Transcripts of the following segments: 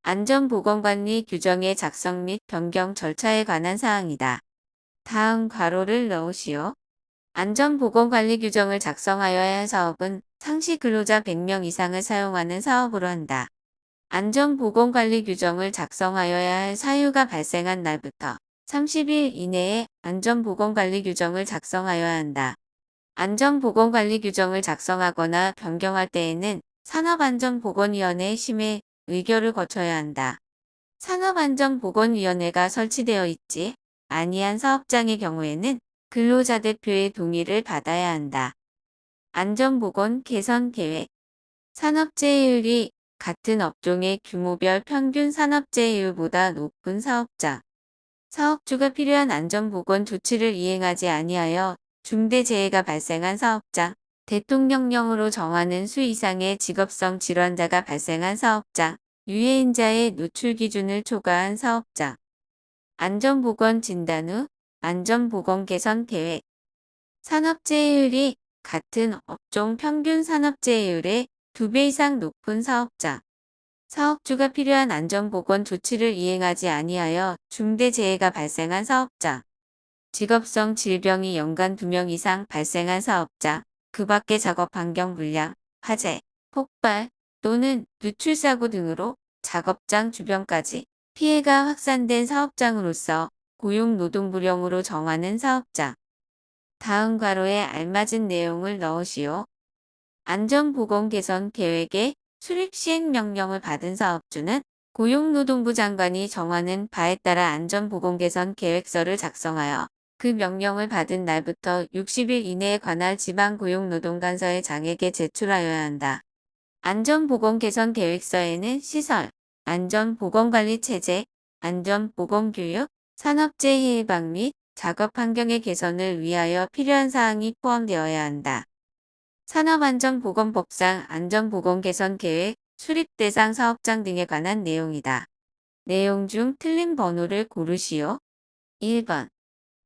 안전보건관리 규정의 작성 및 변경 절차에 관한 사항이다. 다음 괄호를 넣으시오. 안전보건관리 규정을 작성하여야 할 사업은 상시 근로자 100명 이상을 사용하는 사업으로 한다. 안전보건관리 규정을 작성하여야 할 사유가 발생한 날부터 30일 이내에 안전보건관리 규정을 작성하여야 한다. 안전보건관리 규정을 작성하거나 변경할 때에는 산업안전보건위원회 심의 의결을 거쳐야 한다. 산업안전보건위원회가 설치되어 있지 아니한 사업장의 경우에는 근로자 대표의 동의를 받아야 한다. 안전보건 개선 계획. 산업재해율이 같은 업종의 규모별 평균 산업재해율보다 높은 사업장. 사업주가 필요한 안전보건 조치를 이행하지 아니하여 중대재해가 발생한 사업장. 대통령령으로 정하는 수 이상의 직업성 질환자가 발생한 사업장. 유해인자의 노출 기준을 초과한 사업장. 안전보건 진단 후 안전보건 개선 계획. 산업재해율이 같은 업종 평균 산업재해율의 2배 이상 높은 사업장. 사업주가 필요한 안전보건 조치를 이행하지 아니하여 중대재해가 발생한 사업장. 직업성 질병이 연간 2명 이상 발생한 사업장. 그 밖의 작업 환경 불량, 화재, 폭발 또는 누출사고 등으로 작업장 주변까지 피해가 확산된 사업장으로서 고용노동부령으로 정하는 사업장. 다음 괄호에 알맞은 내용을 넣으시오. 안전보건 개선 계획의 수립 시행 명령을 받은 사업주는 고용노동부 장관이 정하는 바에 따라 안전보건 개선 계획서를 작성하여 그 명령을 받은 날부터 60일 이내에 관할 지방고용노동관서의 장에게 제출하여야 한다. 안전보건 개선 계획서에는 시설, 안전보건관리체제, 안전보건교육, 산업재해 예방 및 작업환경의 개선을 위하여 필요한 사항이 포함되어야 한다. 산업안전보건법상 안전보건 개선 계획, 수립 대상 사업장 등에 관한 내용이다. 내용 중 틀린 번호를 고르시오. 1번.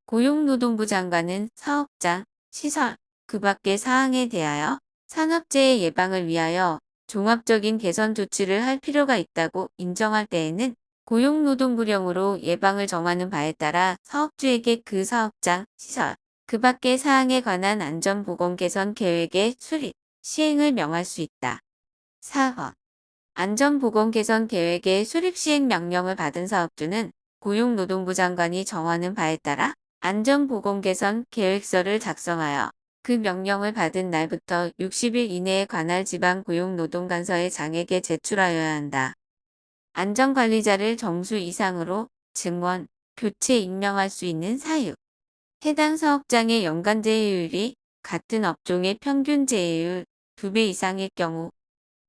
고용노동부 장관은 사업장, 시설, 그 밖의 사항에 대하여 산업재해 예방을 위하여 종합적인 개선 조치를 할 필요가 있다고 인정할 때에는 고용노동부령으로 예방을 정하는 바에 따라 사업주에게 그 사업장, 시설, 그 밖의 사항에 관한 안전보건 개선 계획의 수립, 시행을 명할 수 있다. 4번. 안전보건 개선 계획의 수립 시행 명령을 받은 사업주는 고용노동부 장관이 정하는 바에 따라 안전보건 개선 계획서를 작성하여 그 명령을 받은 날부터 60일 이내에 관할 지방고용노동관서의 장에게 제출하여야 한다. 안전관리자를 정수 이상으로 증원, 교체 임명할 수 있는 사유. 해당 사업장의 연간 재해율이 같은 업종의 평균 재해율 2배 이상일 경우,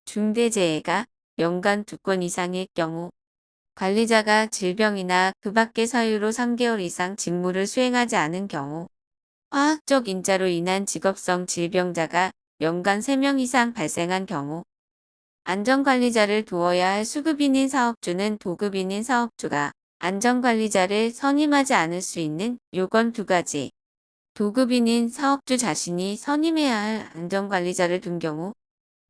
중대재해가 연간 2건 이상일 경우, 관리자가 질병이나 그 밖의 사유로 3개월 이상 직무를 수행하지 않은 경우, 화학적 인자로 인한 직업성 질병자가 연간 3명 이상 발생한 경우, 안전관리자를 두어야 할 수급인인 사업주는 도급인인 사업주가 안전관리자를 선임하지 않을 수 있는 요건 2가지. 도급인인 사업주 자신이 선임해야 할 안전관리자를 둔 경우,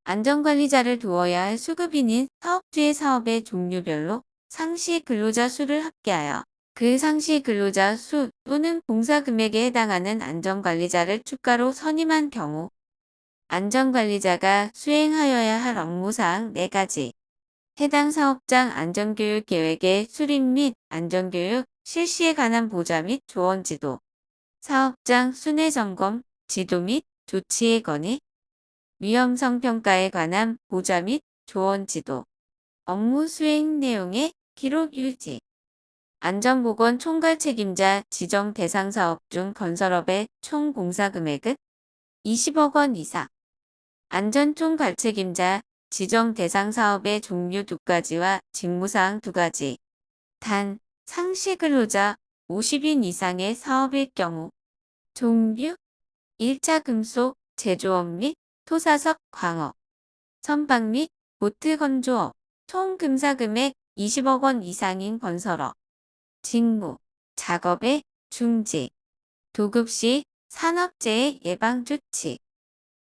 안전관리자를 두어야 할 수급인인 사업주의 사업의 종류별로 상시 근로자 수를 합계하여 그 상시 근로자 수 또는 봉사 금액에 해당하는 안전관리자를 추가로 선임한 경우, 안전관리자가 수행하여야 할 업무사항 4가지. 해당 사업장 안전교육 계획의 수립 및 안전교육 실시에 관한 보좌 및 조언 지도. 사업장 순회 점검, 지도 및 조치의 건의. 위험성 평가에 관한 보좌 및 조언 지도. 업무 수행 내용의 기록 유지. 안전보건 총괄 책임자 지정 대상 사업 중 건설업의 총 공사 금액은 20억 원 이상. 안전 총괄 책임자 지정 대상 사업의 종류 2가지와 직무사항 2가지. 단, 상시 근로자 50인 이상의 사업일 경우. 종류 1차 금속, 제조업 및 토사석, 광업, 선박 및 보트 건조업, 총 금사 금액 20억 원 이상인 건설업. 직무, 작업의 중지, 도급 시 산업재해 예방 조치,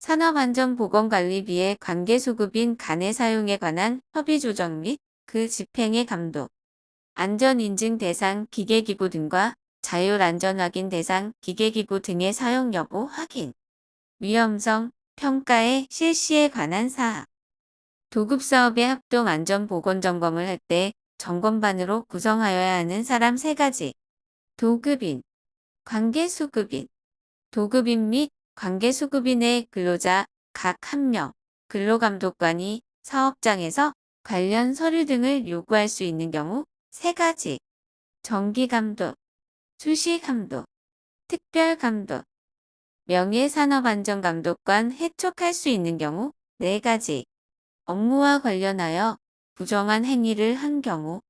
산업안전보건관리비의 관계소급인 간의 사용에 관한 협의 조정 및 그 집행의 감독, 안전인증 대상 기계기구 등과 자율안전확인 대상 기계기구 등의 사용 여부 확인, 위험성, 평가의 실시에 관한 사항, 도급사업의 합동 안전보건점검을 할 때 점검반으로 구성하여야 하는 사람 3가지, 도급인, 관계수급인, 도급인 및 관계수급인의 근로자 각 1명, 근로감독관이 사업장에서 관련 서류 등을 요구할 수 있는 경우 3가지, 정기감독, 수시감독, 특별감독, 명예산업안전감독관 해촉할 수 있는 경우 4가지, 업무와 관련하여 부정한 행위를 한 경우,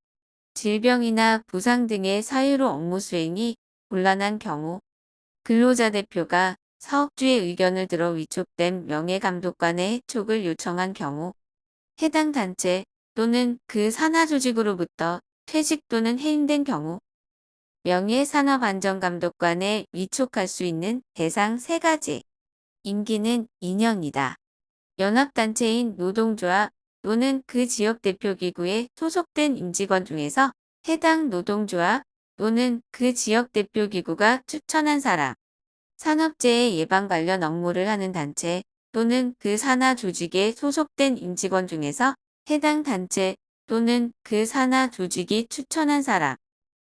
질병이나 부상 등의 사유로 업무 수행이 곤란한 경우, 근로자 대표가 사업주의 의견을 들어 위촉된 명예감독관의 해촉을 요청한 경우, 해당 단체 또는 그 산하 조직으로부터 퇴직 또는 해임된 경우, 명예산업안전감독관에 위촉할 수 있는 대상 3가지. 임기는 2년이다. 연합단체인 노동조합 또는 그 지역 대표기구에 소속된 임직원 중에서 해당 노동조합 또는 그 지역 대표기구가 추천한 사람, 산업재해 예방 관련 업무를 하는 단체 또는 그 산하 조직에 소속된 임직원 중에서 해당 단체 또는 그 산하 조직이 추천한 사람,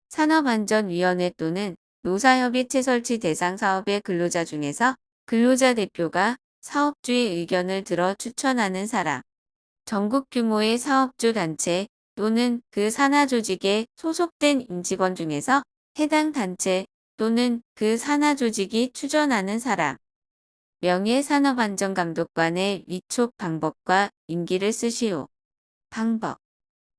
산업안전위원회 또는 노사협의체 설치 대상 사업의 근로자 중에서 근로자 대표가 사업주의 의견을 들어 추천하는 사람, 전국 규모의 사업주 단체 또는 그 산하 조직에 소속된 임직원 중에서 해당 단체 또는 그 산하 조직이 추천하는 사람, 명예산업안전감독관의 위촉 방법과 임기를 쓰시오. 방법.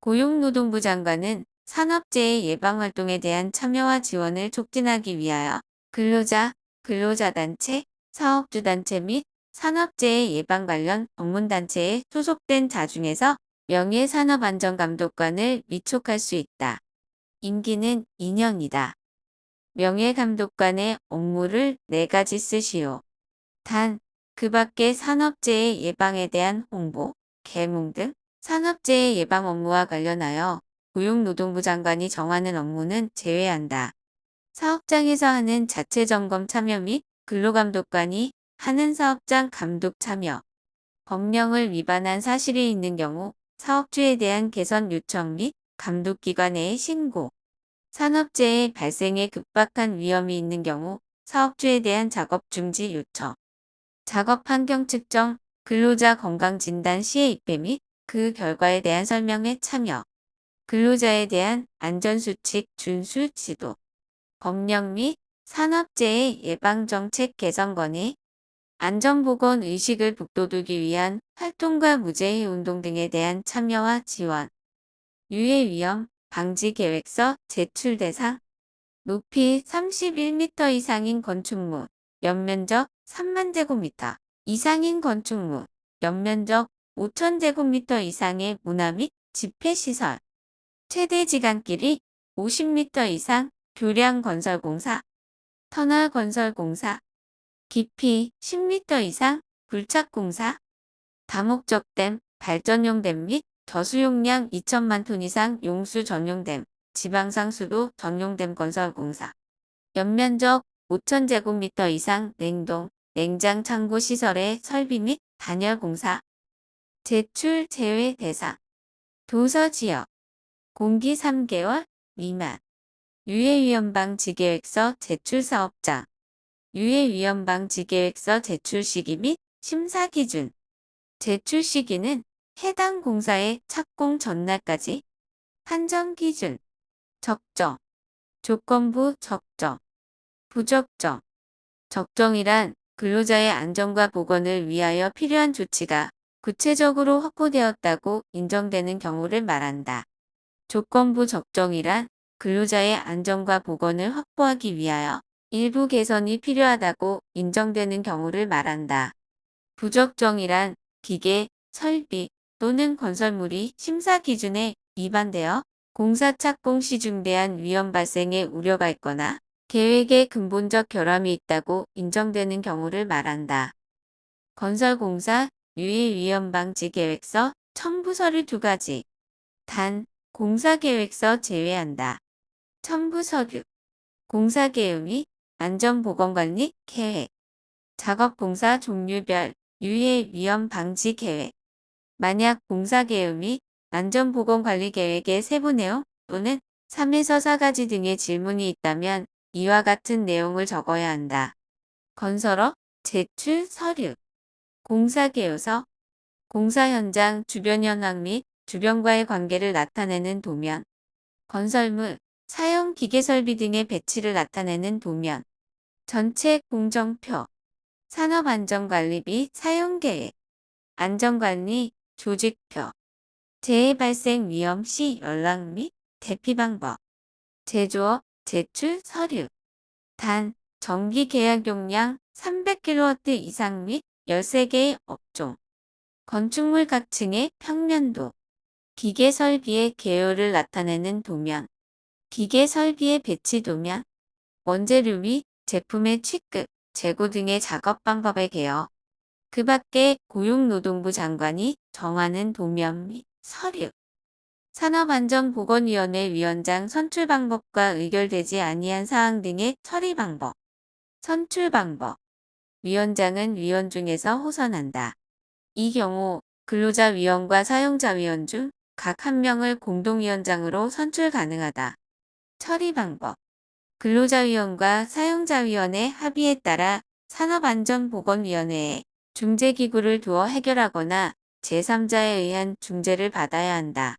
고용노동부 장관은 산업재해 예방활동에 대한 참여와 지원을 촉진하기 위하여 근로자, 근로자단체, 사업주단체 및 산업재해 예방 관련 전문단체에 소속된 자 중에서 명예산업안전감독관을 위촉할 수 있다. 임기는 2년이다. 명예감독관의 업무를 4가지 쓰시오. 단, 그 밖에 산업재해 예방에 대한 홍보, 계몽 등 산업재해 예방 업무와 관련하여 고용노동부 장관이 정하는 업무는 제외한다. 사업장에서 하는 자체 점검 참여 및 근로감독관이 하는 사업장 감독 참여, 법령을 위반한 사실이 있는 경우 사업주에 대한 개선 요청 및 감독기관에 신고, 산업재해 발생에 급박한 위험이 있는 경우 사업주에 대한 작업 중지 요청, 작업 환경 측정, 근로자 건강진단 시에 입회 및 그 결과에 대한 설명에 참여, 근로자에 대한 안전수칙 준수 지도, 법령 및 산업재해 예방정책 개선 건의, 안전보건 의식을 북돋우기 위한 활동과 무재해 운동 등에 대한 참여와 지원, 유해위험 방지계획서 제출 대상, 높이 31m 이상인 건축물, 연면적 3만 제곱미터 이상인 건축물, 연면적 5천 제곱미터 이상의 문화 및 집회시설, 최대 지간길이 50m 이상 교량 건설공사, 터널 건설공사, 깊이 10m 이상 굴착공사, 다목적 댐, 발전용 댐 및 저수용량 2천만 톤 이상 용수 전용댐, 지방상수도 전용댐 건설공사, 연면적 5천 제곱미터 이상 냉동, 냉장 창고 시설의 설비 및 단열공사, 제출 제외 대상, 도서지역, 공기 3개월 미만, 유해위험방지계획서 제출 사업장, 유해위험방지계획서 제출 시기 및 심사 기준, 제출 시기는 해당 공사의 착공 전날까지, 한정 기준, 적정, 조건부 적정, 부적정, 적정이란 근로자의 안전과 보건을 위하여 필요한 조치가 구체적으로 확보되었다고 인정되는 경우를 말한다. 조건부 적정이란 근로자의 안전과 보건을 확보하기 위하여 일부 개선이 필요하다고 인정되는 경우를 말한다. 부적정이란 기계, 설비 또는 건설물이 심사 기준에 위반되어 공사 착공 시 중대한 위험 발생의 우려가 있거나 계획에 근본적 결함이 있다고 인정되는 경우를 말한다. 건설공사 유해위험방지계획서 첨부 서류 2가지, 단, 공사계획서 제외한다. 첨부 서류, 공사계획 및 안전보건관리 계획, 작업공사 종류별 유해 위험 방지 계획. 만약 공사계획 및 안전보건관리 계획의 세부 내용 또는 3에서 4가지 등의 질문이 있다면 이와 같은 내용을 적어야 한다. 건설업, 제출 서류, 공사계획서, 공사 현장 주변 현황 및 주변과의 관계를 나타내는 도면, 건설물, 사용 기계설비 등의 배치를 나타내는 도면, 전체 공정표, 산업안전관리 및 사용계획, 안전관리, 조직표, 재해 발생 위험 시 연락 및 대피 방법, 제조업, 제출 서류, 단, 전기 계약 용량 300kW 이상 및 13개의 업종, 건축물 각 층의 평면도, 기계 설비의 개요를 나타내는 도면, 기계 설비의 배치 도면, 원재료 및 제품의 취급, 재고 등의 작업 방법의 개요. 그 밖에 고용노동부 장관이 정하는 도면 및 서류, 산업안전보건위원회 위원장 선출 방법과 의결되지 아니한 사항 등의 처리 방법, 선출 방법, 위원장은 위원 중에서 호선한다. 이 경우 근로자위원과 사용자위원 중 각 한 명을 공동위원장으로 선출 가능하다. 처리 방법, 근로자위원과 사용자위원의 합의에 따라 산업안전보건위원회에 중재기구를 두어 해결하거나 제3자에 의한 중재를 받아야 한다.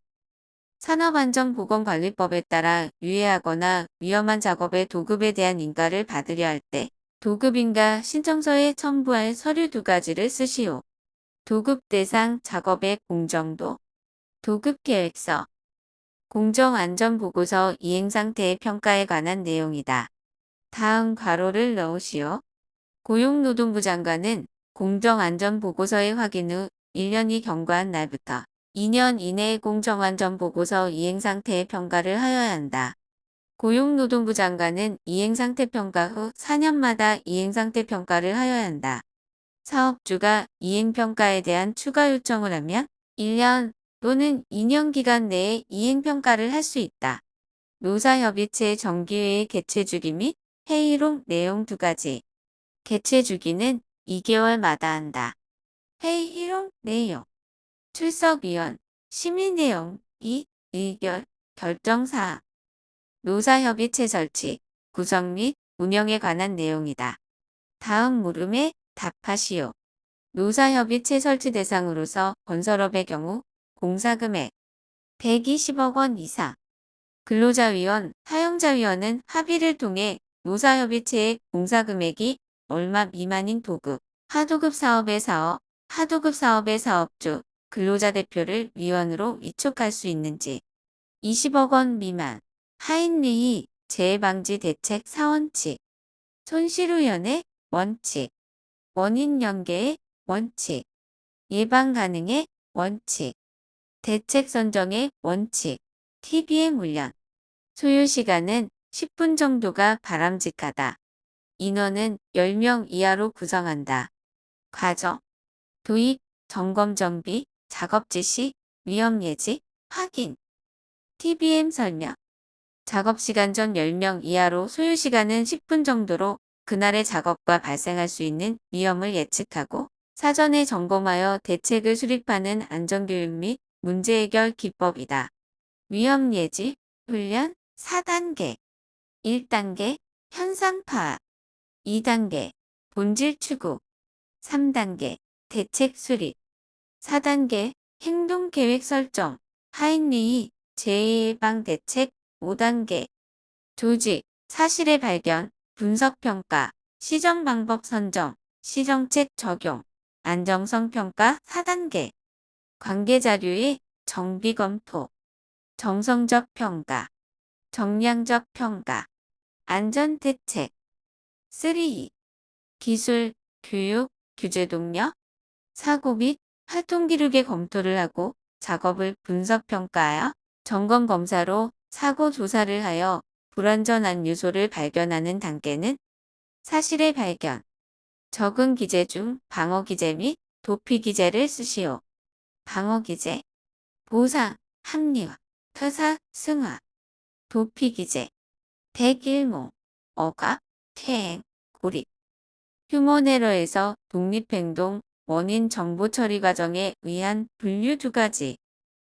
산업안전보건관리법에 따라 유해하거나 위험한 작업의 도급에 대한 인가를 받으려 할 때 도급인가 신청서에 첨부할 서류 2가지를 쓰시오. 도급 대상 작업의 공정도, 도급계획서, 공정안전보고서 이행상태의 평가에 관한 내용이다. 다음 괄호를 넣으시오. 고용노동부 장관은 공정안전보고서의 확인 후 1년이 경과한 날부터 2년 이내에 공정안전보고서 이행상태의 평가를 하여야 한다. 고용노동부 장관은 이행상태 평가 후 4년마다 이행상태 평가를 하여야 한다. 사업주가 이행평가에 대한 추가 요청을 하면 1년 또는 2년 기간 내에 이행평가를 할 수 있다. 노사협의체 정기회의 개최 주기 및 회의록 내용 2가지. 개최 주기는 2개월마다 한다. 회의록 내용, 출석위원, 심의 내용, 의결, 결정사항, 노사협의체 설치, 구성 및 운영에 관한 내용이다. 다음 물음에 답하시오. 노사협의체 설치 대상으로서 건설업의 경우 공사금액 120억 원 이상, 근로자위원, 사용자위원은 합의를 통해 노사협의체의 공사금액이 얼마 미만인 도급, 하도급 사업의 사업, 하도급 사업의 사업주, 근로자 대표를 위원으로 위촉할 수 있는지, 20억 원 미만, 하인리히 재해방지 대책 사원칙, 손실우연의 원칙, 원인 연계의 원칙, 예방 가능의 원칙, 대책 선정의 원칙, TBM 훈련, 소요 시간은 10분 정도가 바람직하다. 인원은 10명 이하로 구성한다. 과정, 도입, 점검 정비, 작업 지시, 위험 예지, 확인, TBM 설명, 작업시간 전 10명 이하로 소요시간은 10분 정도로 그날의 작업과 발생할 수 있는 위험을 예측하고 사전에 점검하여 대책을 수립하는 안전교육 및 문제해결 기법이다. 위험 예지, 훈련 4단계 1단계 현상 파악 2단계 본질 추구 3단계 대책 수립 4단계 행동 계획 설정 하인리히 재해예방 대책 5단계 조직, 사실의 발견, 분석평가, 시정방법 선정, 시정책 적용, 안정성 평가 4단계 관계자료의 정비검토, 정성적 평가, 정량적 평가, 안전대책 3. 기술, 교육, 규제 동력, 사고 및 활동기록의 검토를 하고 작업을 분석평가하여 점검검사로 사고 조사를 하여 불완전한 요소를 발견하는 단계는 사실의 발견, 적응 기제 중 방어 기제 및 도피 기제를 쓰시오. 방어 기제, 보상, 합리화, 퇴사, 승화, 도피기재, 대길모, 억압, 퇴행, 고립. 휴먼에러에서 독립행동, 원인 정보 처리 과정에 의한 분류 두 가지.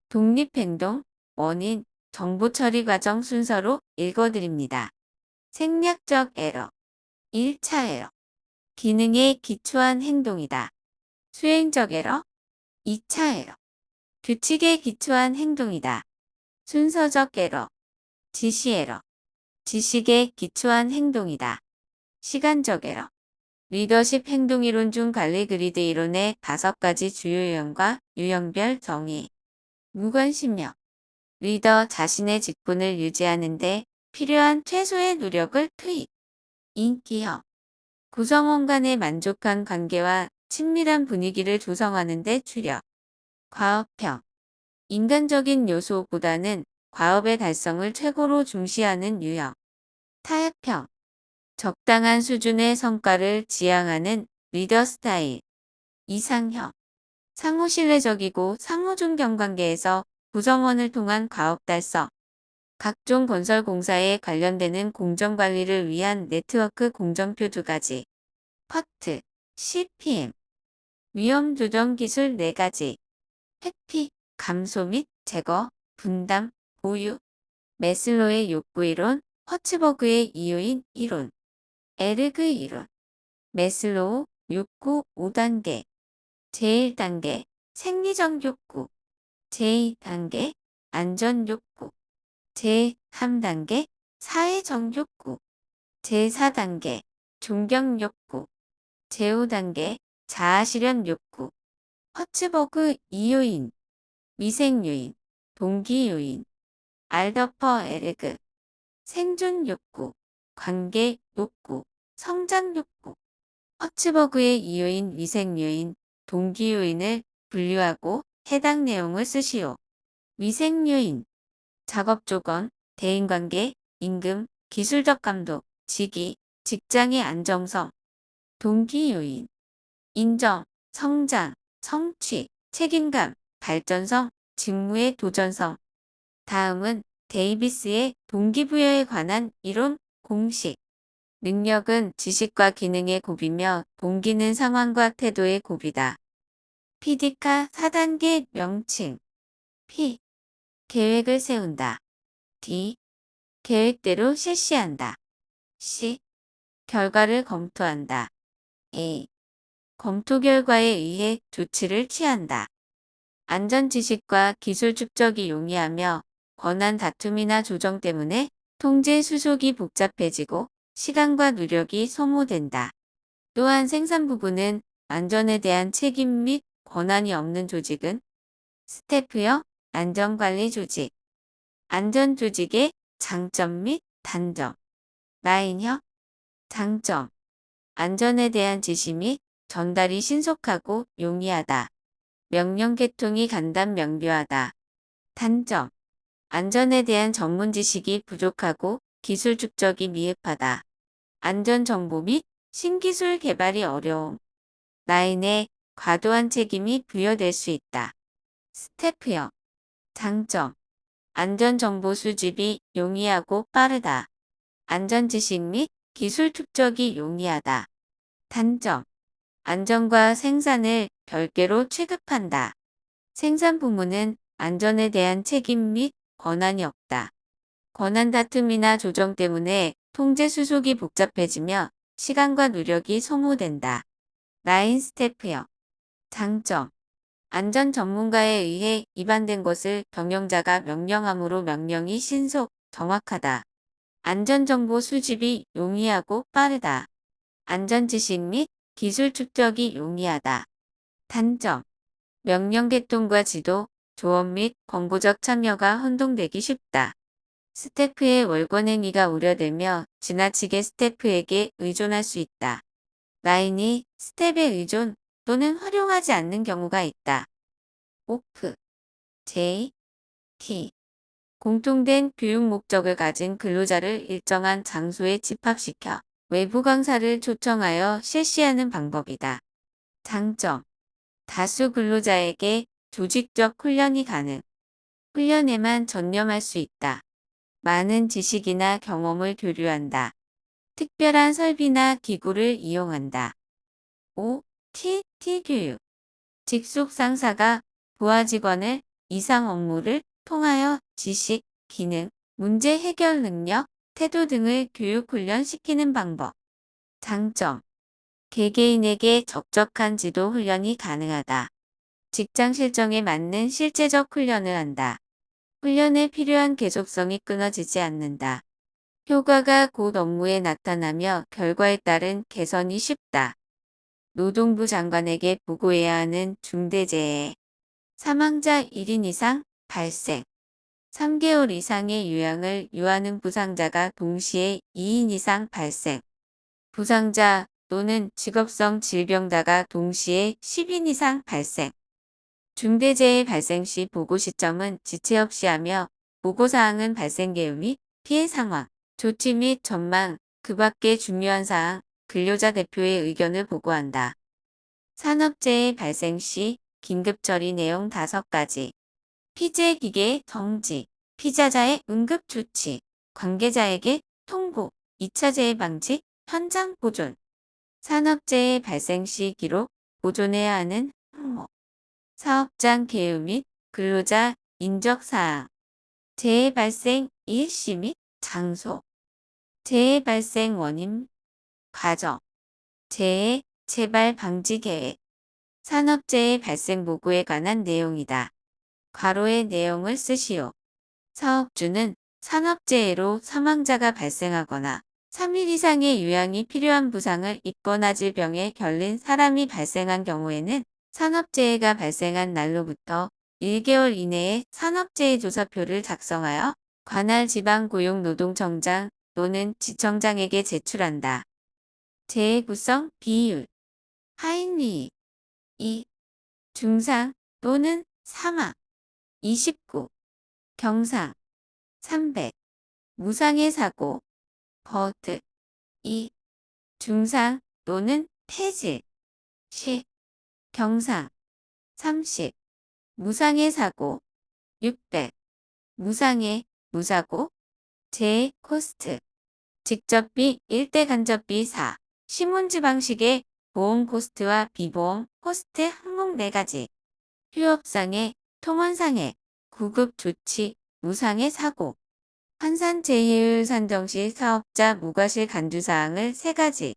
독립행동, 원인, 정보 처리 과정 순서로 읽어드립니다. 생략적 에러, 1차 에러. 기능에 기초한 행동이다. 수행적 에러, 2차 에러. 규칙에 기초한 행동이다. 순서적 에러, 지시 에러. 지식에 기초한 행동이다. 시간적 에러. 리더십 행동이론 중 관리 그리드 이론의 5가지 주요 유형과 유형별 정의. 무관심력. 리더 자신의 직분을 유지하는 데 필요한 최소의 노력을 투입. 인기형. 구성원 간의 만족한 관계와 친밀한 분위기를 조성하는 데 주력. 과업형. 인간적인 요소보다는 과업의 달성을 최고로 중시하는 유형. 타협형. 적당한 수준의 성과를 지향하는 리더 스타일. 이상형. 상호 신뢰적이고 상호 존경 관계에서 구성원을 통한 과업 달성. 각종 건설 공사에 관련되는 공정관리를 위한 네트워크 공정표 2가지. 쿼트, CPM. 위험 조정 기술 4가지. 회피, 감소 및 제거, 분담, 보유. 메슬로의 욕구 이론, 허츠버그의 이유인 이론. 에르그 이론. 메슬로우 욕구 5단계. 제1단계 생리적 욕구. 제2단계 안전 욕구. 제3단계 사회적 욕구. 제4단계 존경 욕구. 제5단계 자아실현 욕구. 허츠버그 이요인. 위생 요인. 동기 요인. 알더퍼 에르그. 생존 욕구. 관계 욕구. 성장 욕구. 허츠버그의 이요인, 위생 요인, 동기 요인을 분류하고 해당 내용을 쓰시오. 위생 요인. 작업 조건, 대인관계, 임금, 기술적 감독, 직위, 직장의 안정성. 동기 요인. 인정, 성장, 성취, 책임감, 발전성, 직무의 도전성. 다음은 데이비스의 동기부여에 관한 이론, 공식. 능력은 지식과 기능의 곱이며 동기는 상황과 태도의 곱이다. PD카 4단계 명칭. P. 계획을 세운다. D. 계획대로 실시한다. C. 결과를 검토한다. A. 검토 결과에 의해 조치를 취한다. 안전 지식과 기술 축적이 용이하며 권한 다툼이나 조정 때문에 통제 수속이 복잡해지고 시간과 노력이 소모된다. 또한 생산 부분은 안전에 대한 책임 및 권한이 없는 조직은 스태프형 안전관리 조직. 안전 조직의 장점 및 단점. 라인형. 장점. 안전에 대한 지시 및 전달이 신속하고 용이하다. 명령 개통이 간단 명료하다. 단점. 안전에 대한 전문 지식이 부족하고 기술 축적이 미흡하다. 안전정보 및 신기술 개발이 어려움. 라인에 과도한 책임이 부여될 수 있다. 스태프형. 장점. 안전정보 수집이 용이하고 빠르다. 안전지식 및 기술 축적이 용이하다. 단점. 안전과 생산을 별개로 취급한다. 생산 부문은 안전에 대한 책임 및 권한이 없다. 권한 다툼이나 조정 때문에 통제 수속이 복잡해지며 시간과 노력이 소모된다. 라인 스태프형. 장점. 안전 전문가에 의해 입안된 것을 경영자가 명령함으로 명령이 신속, 정확하다. 안전정보 수집이 용이하고 빠르다. 안전지식 및 기술 축적이 용이하다. 단점. 명령 개통과 지도, 조언 및 권고적 참여가 혼동되기 쉽다. 스태프의 월권행위가 우려되며 지나치게 스태프에게 의존할 수 있다. 라인이 스텝에 의존 또는 활용하지 않는 경우가 있다. 오프, J, T. 공통된 교육 목적을 가진 근로자를 일정한 장소에 집합시켜 외부 강사를 초청하여 실시하는 방법이다. 장점. 다수 근로자에게 조직적 훈련이 가능. 훈련에만 전념할 수 있다. 많은 지식이나 경험을 교류한다. 특별한 설비나 기구를 이용한다. 5. T 교육. 직속 상사가 부하 직원을 이상 업무를 통하여 지식, 기능, 문제 해결 능력, 태도 등을 교육 훈련시키는 방법. 장점. 개개인에게 적적한 지도 훈련이 가능하다. 직장 실정에 맞는 실제적 훈련을 한다. 훈련에 필요한 계속성이 끊어지지 않는다. 효과가 곧 업무에 나타나며 결과에 따른 개선이 쉽다. 노동부 장관에게 보고해야 하는 중대재해. 사망자 1인 이상 발생. 3개월 이상의 요양을 요하는 부상자가 동시에 2인 이상 발생. 부상자 또는 직업성 질병자가 동시에 10인 이상 발생. 중대재해 발생 시 보고 시점은 지체 없이 하며 보고사항은 발생 계획 및 피해 상황, 조치 및 전망, 그 밖의 중요한 사항, 근로자 대표의 의견을 보고한다. 산업재해 발생 시 긴급 처리 내용 5가지. 피제 기계 정지, 피자자의 응급 조치, 관계자에게 통보, 2차 재해 방지, 현장 보존. 산업재해 발생 시 기록, 보존해야 하는 항목. 사업장 개요 및 근로자 인적사항. 재해 발생 일시 및 장소. 재해 발생 원인, 과정. 재해, 재발 방지 계획. 산업재해 발생 보고에 관한 내용이다. 괄호의 내용을 쓰시오. 사업주는 산업재해로 사망자가 발생하거나 3일 이상의 요양이 필요한 부상을 입거나 질병에 걸린 사람이 발생한 경우에는 산업재해가 발생한 날로부터 1개월 이내에 산업재해조사표를 작성하여 관할 지방고용노동청장 또는 지청장에게 제출한다. 재해 구성 비율. 하인리 2. 중상 또는 사망 29. 경상 300. 무상해 사고 버드 2. 중상 또는 폐질 10. 경상 30. 무상해 사고 600. 무상해 무사고 재해 코스트 직접비 1대 간접비 4. 신문지 방식의 보험 코스트와 비보험 코스트 항목 4가지. 휴업상해, 통원상해, 구급 조치, 무상해 사고. 환산재해율 산정 시 사업자 무과실 간주사항을 3가지.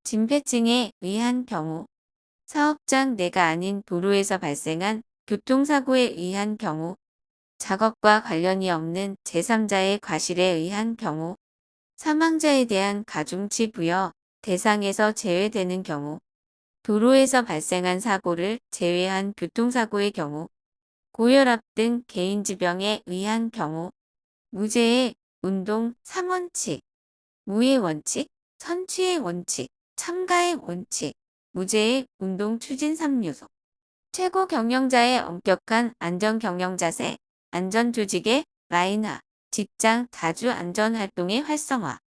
진폐증에 의한 경우. 사업장 내가 아닌 도로에서 발생한 교통사고에 의한 경우. 작업과 관련이 없는 제3자의 과실에 의한 경우. 사망자에 대한 가중치 부여 대상에서 제외되는 경우. 도로에서 발생한 사고를 제외한 교통사고의 경우. 고혈압 등 개인질병에 의한 경우. 무죄의 운동 3원칙. 무의 원칙, 선취의 원칙, 참가의 원칙. 무죄의 운동 추진 3요소. 최고 경영자의 엄격한 안전경영 자세. 안전조직의 라인화. 직장 다주 안전활동의 활성화.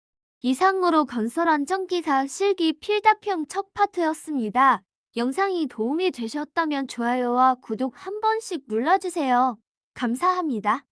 이상으로 건설안전기사 실기 필답형 첫 파트였습니다. 영상이 도움이 되셨다면 좋아요와 구독 한 번씩 눌러주세요. 감사합니다.